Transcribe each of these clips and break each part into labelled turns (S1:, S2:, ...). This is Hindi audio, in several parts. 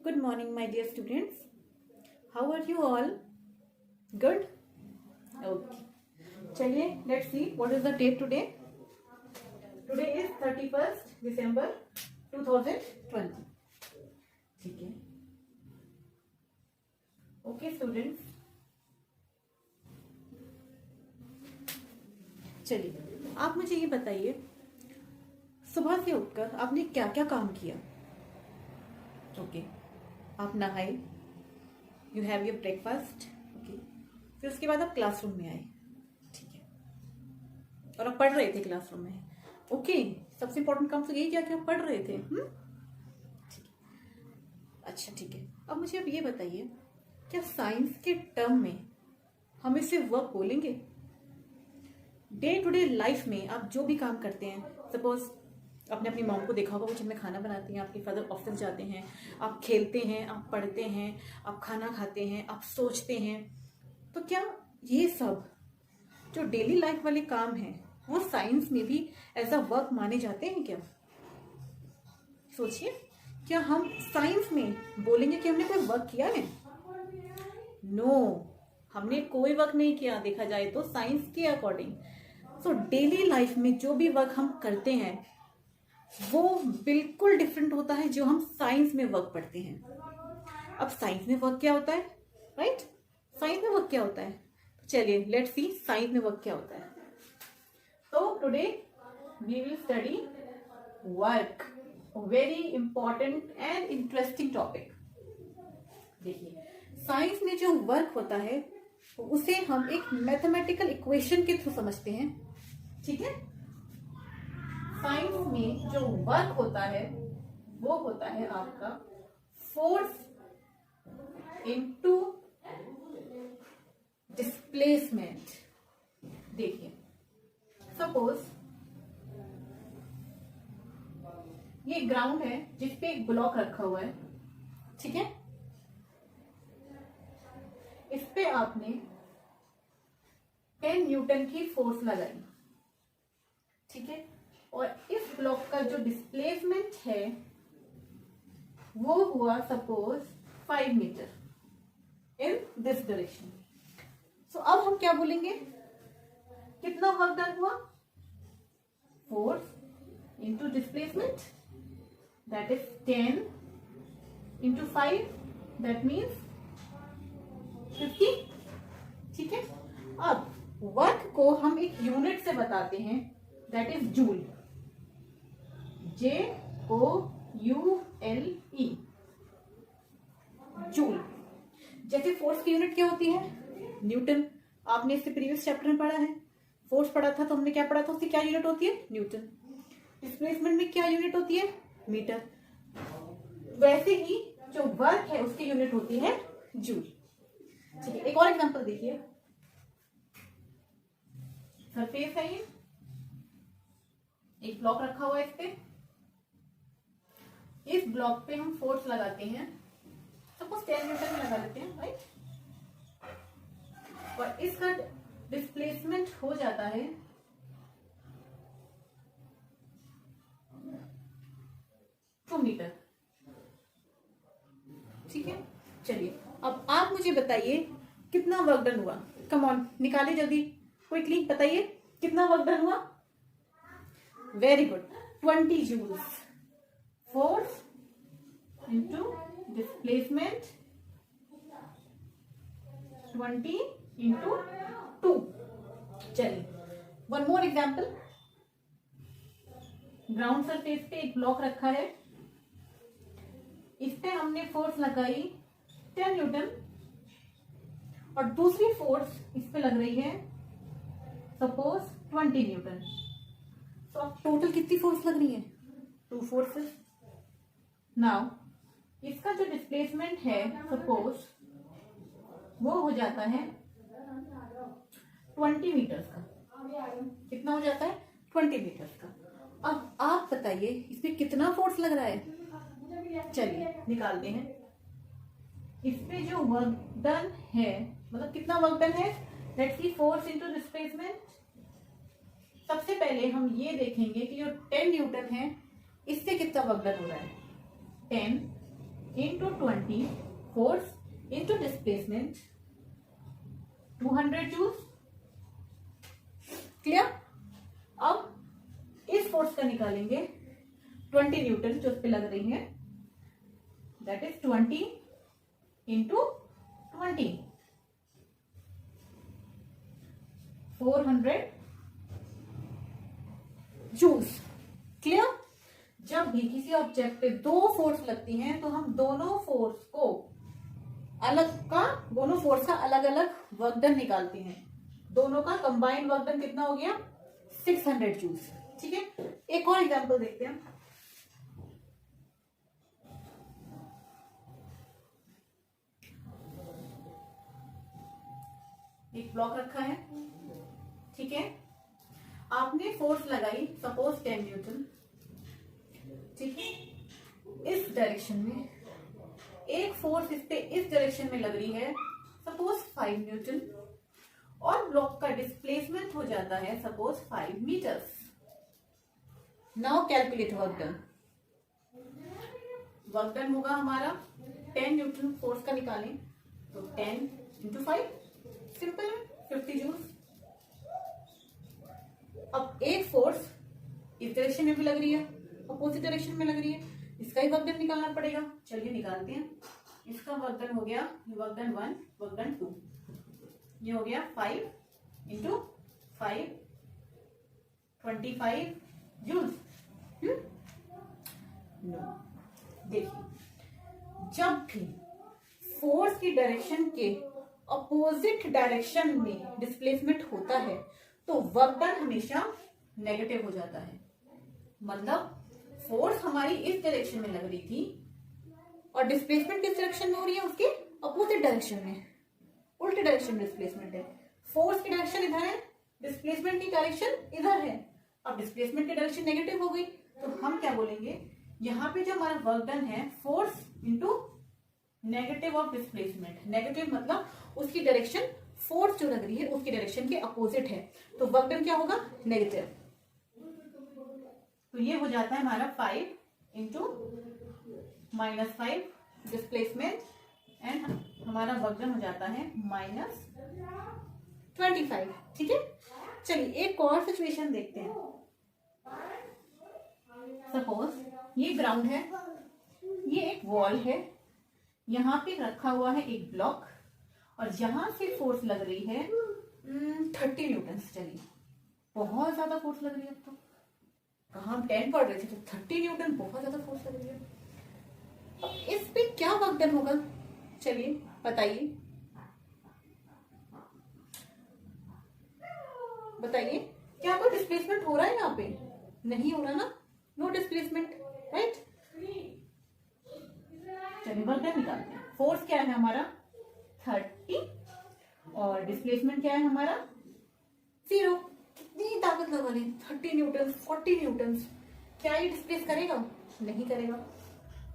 S1: Good morning, my dear students. How are you all? Good? Okay. चलिए, let's see what is the date today. Today is 31st December 2020. ठीक है. Okay, students. चलिए, आप मुझे ये बताइए, सुबह से उठकर आपने क्या क्या काम किया? ओके, आप नहाए, you have your breakfast, okay, फिर उसके बाद आप क्लासरूम में आए, ठीक है, और आप पढ़ रहे थे क्लासरूम में, ओके, सबसे इम्पोर्टेंट काम तो यही किया कि आप पढ़ रहे थे, ठीक है, अच्छा ठीक है। अब मुझे अब ये बताइए, क्या साइंस के टर्म में हम इसे वर्क बोलेंगे? डे टू डे लाइफ में आप जो भी काम करते हैं, सपोज आपने अपनी मॉम को देखा होगा, वो जब में खाना बनाती हैं, आपके फादर ऑफिस जाते हैं, आप खेलते हैं, आप पढ़ते हैं, आप खाना खाते हैं, आप सोचते हैं, तो क्या ये सब जो डेली लाइफ वाले काम हैं वो साइंस में भी एज अ वर्क माने जाते हैं क्या? सोचिए, क्या हम साइंस में बोलेंगे कि हमने कोई वर्क किया है? नो, हमने कोई वर्क नहीं किया देखा जाए तो साइंस के अकॉर्डिंग। सो डेली लाइफ में जो भी वर्क हम करते हैं वो बिल्कुल डिफरेंट होता है जो हम साइंस में वर्क पढ़ते हैं। अब साइंस में वर्क क्या होता है, राइट? साइंस में वर्क क्या होता है? तो चलिए लेट्स सी साइंस में वर्क क्या होता है। तो today we will study work, very important and interesting topic. देखिए, साइंस में जो वर्क होता है उसे हम एक मैथमेटिकल इक्वेशन के थ्रू समझते हैं, ठीक है? साइंस में जो वर्क होता है वो होता है आपका फोर्स इनटू डिस्प्लेसमेंट। देखिए, सपोज ये ग्राउंड है जिस पे एक ब्लॉक रखा हुआ है, ठीक है? इस पे आपने 10 न्यूटन की फोर्स लगाई, ठीक है? और इस ब्लॉक का जो डिस्प्लेसमेंट है वो हुआ suppose 5 metre in this direction. So अब हम क्या बोलेंगे, कितना वर्क डन हुआ? Force into displacement, that is 10 into 5, that means 50, ठीक है? अब वर्क को हम एक यूनिट से बताते हैं, that is joule, JOULE, joule. जैसे फोर्स की यूनिट क्या होती है? न्यूटन। आपने इससे प्रीवियस चैप्टर में पढ़ा है, फोर्स पढ़ा था तो हमने क्या पढ़ा था, उसकी क्या यूनिट होती है? न्यूटन। डिस्प्लेसमेंट में क्या यूनिट होती है? मीटर। वैसे ही जो वर्क है उसकी यूनिट होती है जूल, ठीक है? एक और एग्जांपल देखिए, सरफेस है ये, एक ब्लॉक रखा हुआ है, इस पे, इस ब्लॉक पे हम फोर्स लगाते हैं, सपोज 10 न्यूटन लगा लेते हैं, राइट? और इसका डिस्प्लेसमेंट हो जाता है 2 मीटर, ठीक है? चलिए, अब आप मुझे बताइए कितना वर्क डन हुआ। कम ऑन, निकालिए जल्दी, क्विकली बताइए कितना वर्क डन हुआ। Very good, 20 joules. Force into displacement 20 into 2। चलिए, one more example. Ground surface पे एक ब्लॉक रखा है, इस पे हमने फोर्स लगाई 10 न्यूटन और दूसरी फोर्स इस पे लग रही है सपोज 20 न्यूटन। तो अब टोटल कितनी फोर्स लग रही है? 2 फोर्सेस। नाउ इसका जो डिस्प्लेसमेंट है सपोज वो हो जाता है 20 मीटर्स का। कितना हो जाता है? 20 मीटर्स का। अब आप बताइए इसमें कितना फोर्स लग रहा है? चलिए निकालते हैं। इस पे जो वर्क डन है, मतलब कितना वर्क डन है, let's see force into displacement. सबसे पहले हम ये देखेंगे कि जो 10 न्यूटन है इससे कितना वर्क डन हो रहा है। 10 into 20 force into displacement 200 joules. Clear? अब इस फोर्स का निकालेंगे 20 न्यूटन जो उस पे लग रही है, that is 20 into 20 400 joules. Clear? जब भी किसी ऑब्जेक्ट पे दो फोर्स लगती हैं तो हम दोनों फोर्स का अलग अलग वर्क डन निकालते हैं. दोनों का कंबाइंड वर्क डन कितना हो गया? 600 जूल्स. ठीक है, एक और एग्जांपल देखते हैं. एक ब्लॉक रखा है, ठीक है, आपने फोर्स लगाई सपोज 10 न्यूटन, ठीक है, इस डायरेक्शन में. एक फोर्स इस पे इस डायरेक्शन में लग रही है सपोज 5 न्यूटन, और ब्लॉक का डिस्प्लेसमेंट हो जाता है suppose 5 metres. Now calculate work done. Work done होगा हमारा 10 न्यूटन फोर्स का निकालें तो 10 इंटू 5, सिंपल है, 50 जूल्स. अब एक फोर्स इस डायरेक्शन में भी लग रही है, अपोजिट डायरेक्शन में लग रही है, इसका ही वर्क डन निकालना पड़ेगा. चलिए निकालते हैं. इसका वर्क डन हो गया, वर्क डन 1, वर्क डन 2, ये हो गया 5 इंटू 5 25 जूल्स. देखिए, जब भी फोर्स की डायरेक्शन के अपोजिट डायरेक्शन में डिस्प्लेसमेंट होता है तो वर्क डन हमेशा नेगेटिव हो जाता है. मतलब फोर्स हमारी इस डायरेक्शन में लग रही थी और डिस्प्लेसमेंट किस डायरेक्शन में हो रही है? उसके अपोजिट डायरेक्शन में, उल्टे डायरेक्शन में डिस्प्लेसमेंट है. फोर्स की डायरेक्शन इधर है, डिस्प्लेसमेंट की डायरेक्शन इधर है. अब डिस्प्लेसमेंट की डायरेक्शन नेगेटिव हो गई तो हम क्या बोलेंगे? यहाँ पे जो हमारा वर्क डन है force into negative of displacement. Negative मतलब उसकी डायरेक्शन, फोर्स जो लग रही है उसकी डायरेक्शन के अपोजिट है, तो वर्क डन क्या होगा? नेगेटिव. तो ये हो जाता है हमारा 5 इंटू -5 डिस्प्लेसमेंट, एंड हमारा वर्क डन हो जाता है -25. ठीक है, चलिए एक और सिचुएशन देखते हैं. सपोज ये ग्राउंड है, ये एक वॉल है, यहाँ पे रखा हुआ है एक ब्लॉक, और यहां से फोर्स लग रही है 30 न्यूटन. चलिए, बहुत ज्यादा फोर्स लग रही है. अब तो कहाँ हम 10 पढ़ रहे थे तो 30 न्यूटन बहुत ज्यादा फोर्स लग रही है. अब इस पे क्या वर्क डन होगा? चलिए बताइए, बताइए, क्या कोई डिस्प्लेसमेंट हो रहा है यहाँ पे? नहीं हो रहा ना, नो डिस्प्लेसमेंट, राइट. चलिए वर्क डन निकालते हैं. फोर्स क्या है हमारा? 30, और डिस्प्लेसमेंट क्या है हमारा? 0. कितनी ताकत लगा रही? 30 न्यूटन, 40 न्यूटन. क्या ये डिस्प्लेस करेगा? नहीं करेगा.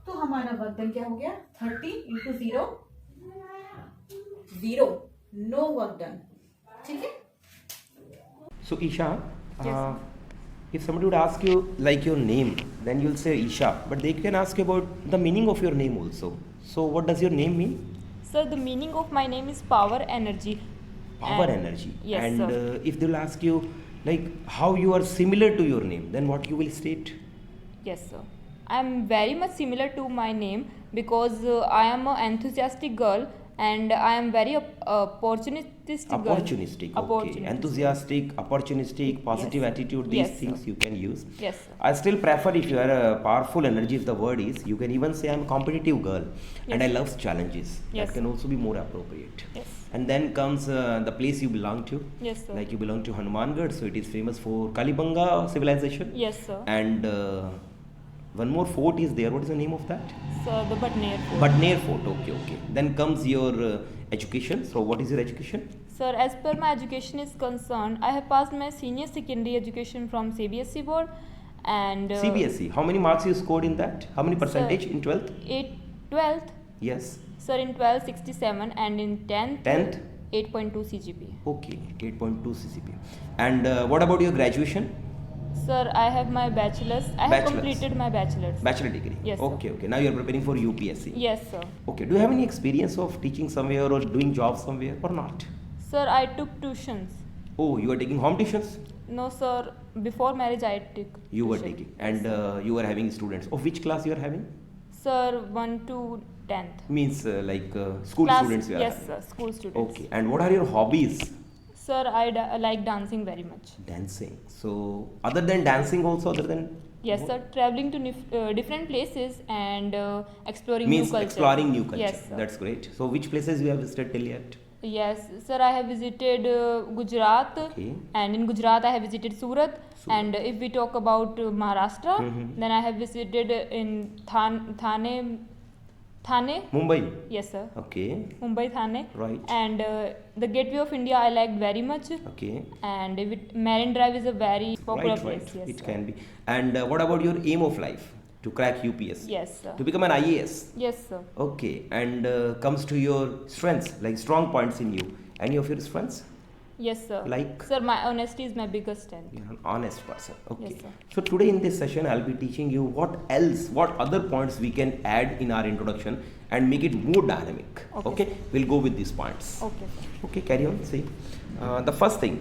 S1: तो हमारा वर्क डन क्या हो गया? 30 इंटू 0, 0, नो वर्क डन. ठीक है.
S2: So Isha,
S3: Yes.
S2: if somebody would ask you like your name, then you'll say Isha, but they can ask you about the meaning of your name also. So what does your name mean?
S3: Sir, the meaning of my name is power energy.
S2: Power
S3: And-
S2: energy.
S3: Yes,
S2: And
S3: sir.
S2: if they'll ask you like how you are similar to your name, then what you will state?
S3: Yes, sir. I am very much similar to my name because I am an enthusiastic girl and I am very opportunistic girl.
S2: Opportunistic. Okay.
S3: Opportunistic.
S2: Enthusiastic, opportunistic, positive
S3: Yes.
S2: attitude. These
S3: Yes, sir.
S2: things you can use.
S3: Yes, sir.
S2: I still prefer if you are a powerful energy. If the word is, you can even say I'm a competitive girl and I
S3: Yes.
S2: love challenges.
S3: Yes,
S2: That can
S3: sir.
S2: also be more appropriate.
S3: Yes.
S2: And then comes the place you belong to.
S3: Yes, sir.
S2: Like you belong to Hanumangarh, so it is famous for Kalibanga civilization.
S3: Yes, sir.
S2: And one more fort is there. What is the name of that?
S3: Sir, the Batner Fort.
S2: Badner Fort. Okay, okay. Then comes your education. So what is your education?
S3: Sir, as per my education is concerned, I have passed my senior secondary education from CBSE board and
S2: CBSE. How many marks you scored in that? How many percentage in 12th?
S3: 12th,
S2: Yes.
S3: sir, in 12th 67 and in 10th
S2: 10th?
S3: 8.2 CGPA.
S2: Okay, 8.2 CCP. And what about your graduation?
S3: Sir, I have my bachelor's. I have
S2: Bachelor's.
S3: completed my bachelor's.
S2: Bachelor degree.
S3: Yes, sir.
S2: Okay, okay. Now you are preparing for UPSC.
S3: Yes, sir.
S2: Okay. Do you have any experience of teaching somewhere or doing job somewhere or not?
S3: Sir, I took tuitions.
S2: Oh, you are taking home tuitions?
S3: No, sir. Before marriage, I took.
S2: You were
S3: tuition.
S2: taking, and you were having students. Of which class you are having?
S3: Sir, 1 to 10th.
S2: Means school
S3: Class,
S2: students you are
S3: yes,
S2: having.
S3: sir. School students.
S2: Okay. And what are your hobbies?
S3: Sir, I like dancing very much.
S2: Dancing. So other than dancing, also other than
S3: Yes, sir. Traveling to different places and exploring
S2: means
S3: new culture.
S2: exploring new culture.
S3: Yes, sir.
S2: That's great. So which places you have visited till yet?
S3: Yes, sir. I have visited Gujarat,
S2: Okay.
S3: and in Gujarat I have visited Surat.
S2: Surat.
S3: And if we talk about Maharashtra,
S2: Mhm.
S3: then I have visited in Thane.
S2: Mumbai.
S3: Yes, sir.
S2: Okay.
S3: Mumbai, Thane.
S2: Right.
S3: And the Gateway of India I liked very much.
S2: Okay.
S3: And Marine Drive is a very popular
S2: Right,
S3: place.
S2: right.
S3: Yes,
S2: It
S3: sir.
S2: can be. And what about your aim of life? To crack UPSC?
S3: Yes, sir.
S2: To become an IAS?
S3: Yes, sir.
S2: Okay. And comes to your strengths, like strong points in you. Any of your strengths?
S3: Yes, sir.
S2: Like?
S3: Sir, my honesty is my biggest strength.
S2: You're an honest person. Okay.
S3: Yes, sir.
S2: So today in this session, I'll be teaching you what other points we can add in our introduction and make it more dynamic.
S3: Okay,
S2: Okay.
S3: sir.
S2: We'll go with these points.
S3: Okay, sir.
S2: Okay, carry on. See, the first thing,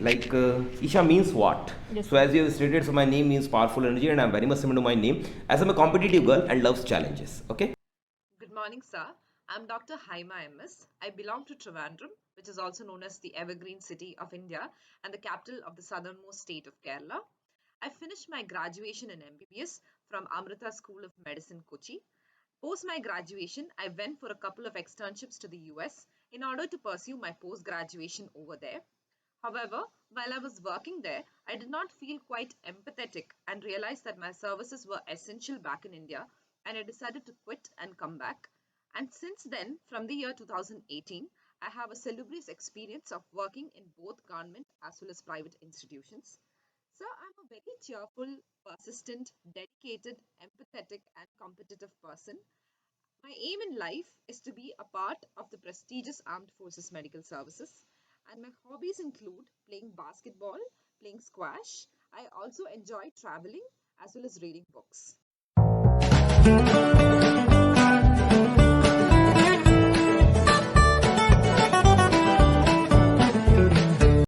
S2: Isha means what?
S3: Yes,
S2: So as you have stated, so my name means powerful energy, and I'm very much similar to my name, as I'm a competitive girl and loves challenges. Okay.
S4: Good morning, sir. I'm Dr. Haima MS. I belong to Trivandrum, which is also known as the Evergreen City of India and the capital of the southernmost state of Kerala. I finished my graduation in MBBS from Amrita School of Medicine, Kochi. Post my graduation, I went for a couple of externships to the US in order to pursue my post graduation over there. However, while I was working there, I did not feel quite empathetic and realized that my services were essential back in India, and I decided to quit and come back. And since then, from the year 2018, I have a salubrious experience of working in both government as well as private institutions. So I'm a very cheerful, persistent, dedicated, empathetic, and competitive person. My aim in life is to be a part of the prestigious Armed Forces Medical Services, and my hobbies include playing basketball, playing squash. I also enjoy traveling as well as reading books.